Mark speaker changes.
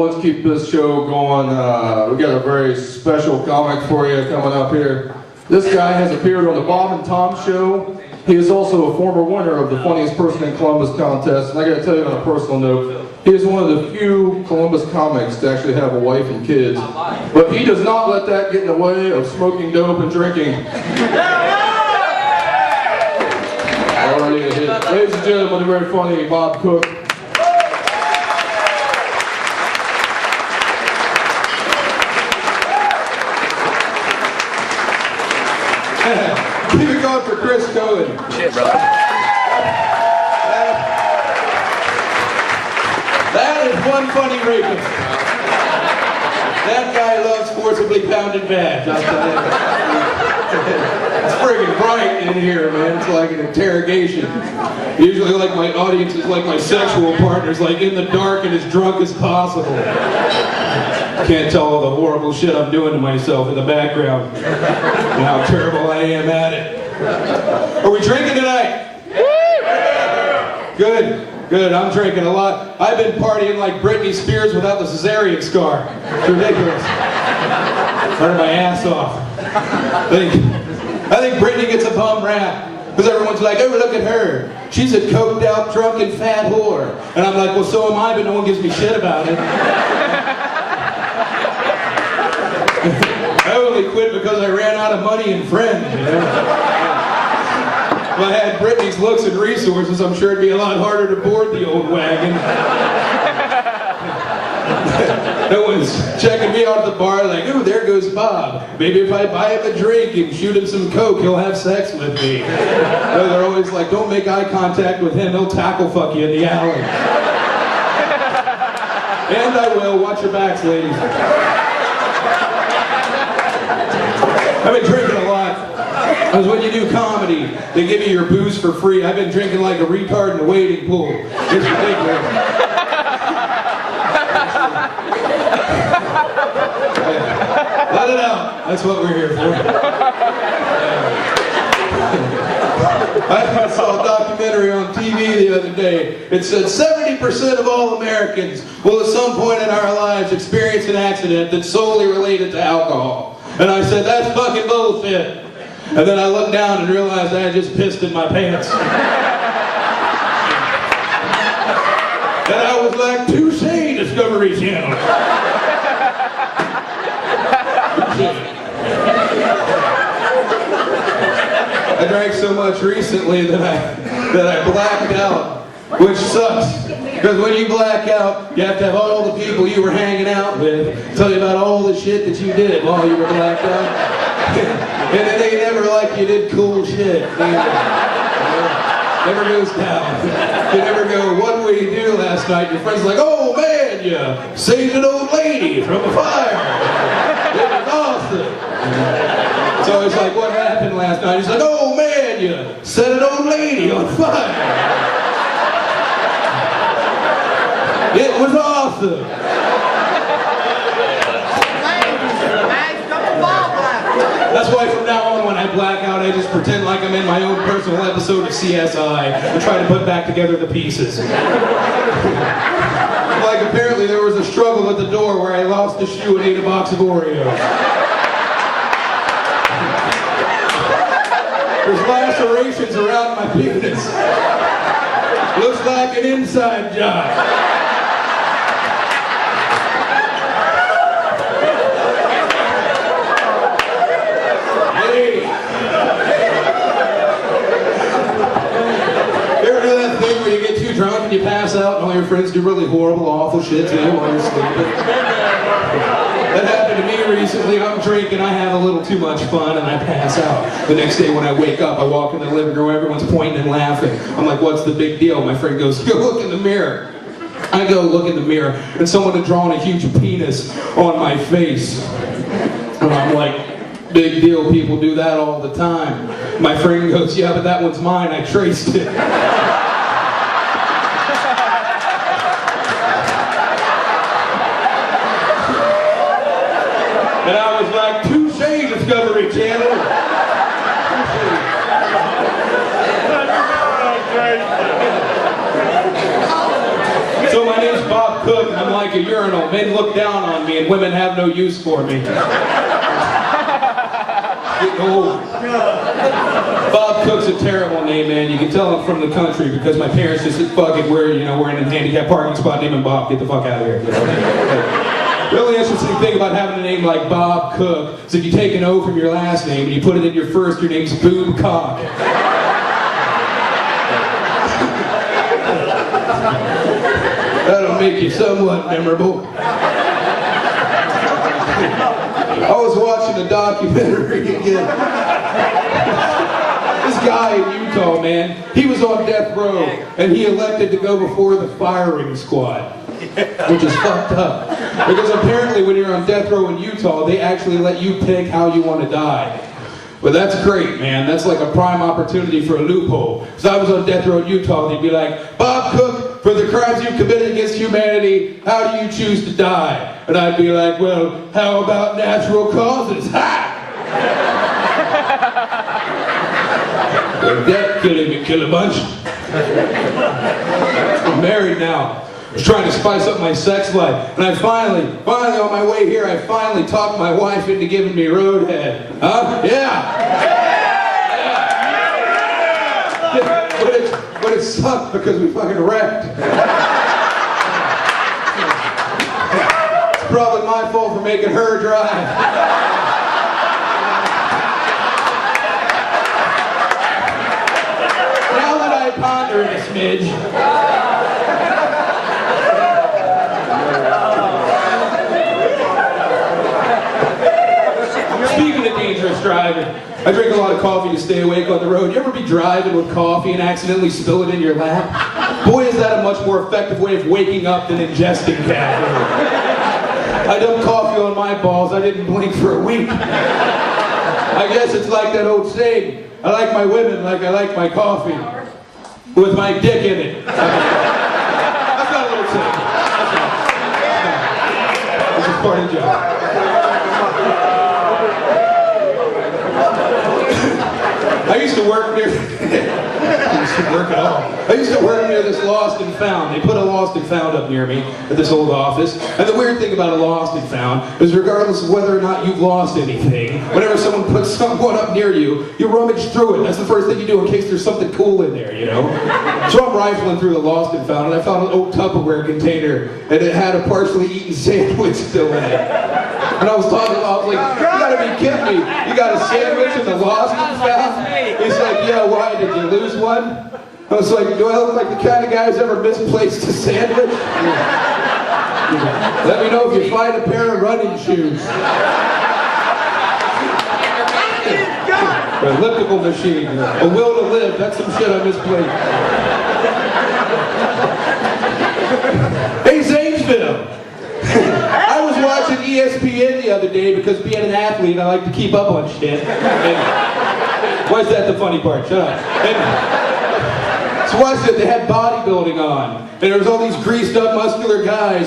Speaker 1: let's keep this show going. We got a very special comic for you coming up here. This guy has appeared on the Bob and Tom Show. He is also a former winner of the Funniest Person in Columbus contest. And I got to tell you on a personal note, he is one of the few Columbus comics to actually have a wife and kids. But he does not let that get in the way of smoking dope and drinking. Already a hit. Ladies and gentlemen, the very funny Bob Cook. Keep it going for Chris Cohen.
Speaker 2: Shit, brother.
Speaker 3: That is one funny rapist. That guy loves forcibly pounded bags. I'll tell you. It's friggin' bright in here, man. It's like an interrogation. Usually, like, my audience is like my sexual partners, like in the dark and as drunk as possible. Can't tell all the horrible shit I'm doing to myself in the background. And how terrible I am at it. Are we drinking tonight? Good. Good, I'm drinking a lot. I've been partying like Britney Spears without the cesarean scar. It's ridiculous. Burning my ass off. I think Britney gets a bum rap. Because everyone's like, oh, look at her. She's a coked out, drunken, fat whore. And I'm like, well, so am I, but no one gives me shit about it. I only quit because I ran out of money and friends, you know? If I had Britney's looks and resources, I'm sure it'd be a lot harder to board the old wagon. No one's checking me out at the bar like, ooh, there goes Bob. Maybe if I buy him a drink and shoot him some coke, he'll have sex with me. No, they're always like, don't make eye contact with him, he'll tackle fuck you in the alley. And I will. Watch your backs, ladies. I've been drinking a lot. Because when you do comedy, they give you your booze for free. I've been drinking like a retard in a wading pool. It's ridiculous. Let it out. That's what we're here for. I saw a documentary on TV the other day. It said 70% of all Americans will at some point in our lives experience an accident that's solely related to alcohol. And I said, that's fucking bullshit. And then I looked down and realized I had just pissed in my pants. And I was like, touche, Discovery Channel. I drank so much recently that I blacked out, which sucks. Because when you black out, you have to have all the people you were hanging out with tell you about all the shit that you did while you were blacked out. And then they never like you did cool shit. Never goes down. You never go, what did we do last night? Your friend's like, oh man, you saved an old lady from a fire. It was awesome. So it's like, what happened last night? He's like, oh man, you set an old lady on fire. It was awesome. That's why from now on when I black out, I just pretend like I'm in my own personal episode of CSI and try to put back together the pieces. Like apparently there was a struggle at the door where I lost a shoe and ate a box of Oreos. There's lacerations around my penis. Looks like an inside job. Drunk and you pass out and all your friends do really horrible, awful shit to you while you're sleeping. That happened to me recently. I'm drinking, I have a little too much fun and I pass out. The next day when I wake up, I walk in the living room, everyone's pointing and laughing. I'm like, what's the big deal? My friend goes, go look in the mirror. I go look in the mirror and someone had drawn a huge penis on my face. And I'm like, big deal, people do that all the time. My friend goes, yeah, but that one's mine, I traced it. And I was like, touche, Discovery Channel. So my name's Bob Cook, and I'm like a urinal. Men look down on me, and women have no use for me. Getting old. Bob Cook's a terrible name, man. You can tell I'm from the country because my parents just said, fuck it, we're in a handicapped parking spot naming Bob, get the fuck out of here. You know? The really interesting thing about having a name like Bob Cook is if you take an O from your last name and you put it in your first, your name's Boom Cock. That'll make you somewhat memorable. I was watching a documentary again. This guy in Utah, man, he was on death row and he elected to go before the firing squad, which is fucked up. Because apparently when you're on death row in Utah, they actually let you pick how you want to die. But that's great, man. That's like a prime opportunity for a loophole. So I was on death row in Utah, and they'd be like, Bob Cook, for the crimes you've committed against humanity, how do you choose to die? And I'd be like, well, how about natural causes? Ha! Death killing me, kill a bunch. I'm married now. I was trying to spice up my sex life, and I finally on my way here, I finally talked my wife into giving me roadhead. Huh? Yeah! But it sucked because we fucking wrecked. It's probably my fault for making her drive. Now that I ponder it a smidge, speaking of dangerous driving, I drink a lot of coffee to stay awake on the road. You ever be driving with coffee and accidentally spill it in your lap? Boy, is that a much more effective way of waking up than ingesting caffeine. I dumped coffee on my balls. I didn't blink for a week. I guess it's like that old saying, I like my women like I like my coffee, with my dick in it. That's not a little saying. This is part of the job. I used to work near. I used to work near this Lost and Found. They put a Lost and Found up near me at this old office. And the weird thing about a Lost and Found is, regardless of whether or not you've lost anything, whenever someone puts someone up near you, you rummage through it. That's the first thing you do in case there's something cool in there, you know. So I'm rifling through the Lost and Found, and I found an old Tupperware container, and it had a partially eaten sandwich still in it. And I was talking about, I was like, you gotta be kidding me. You got a sandwich in the Lost and Found? He's like, yeah, why? Did you lose one? I was like, do I look like the kind of guy who's ever misplaced a sandwich? Let me know if you find a pair of running shoes. An elliptical machine. A will to live. That's some shit I misplaced. Hey, Zanesville. I was watching ESPN the other day because being an athlete, I like to keep up on shit. And, why is that the funny part? Shut up. And, so watch it, they had bodybuilding on. And there was all these greased up muscular guys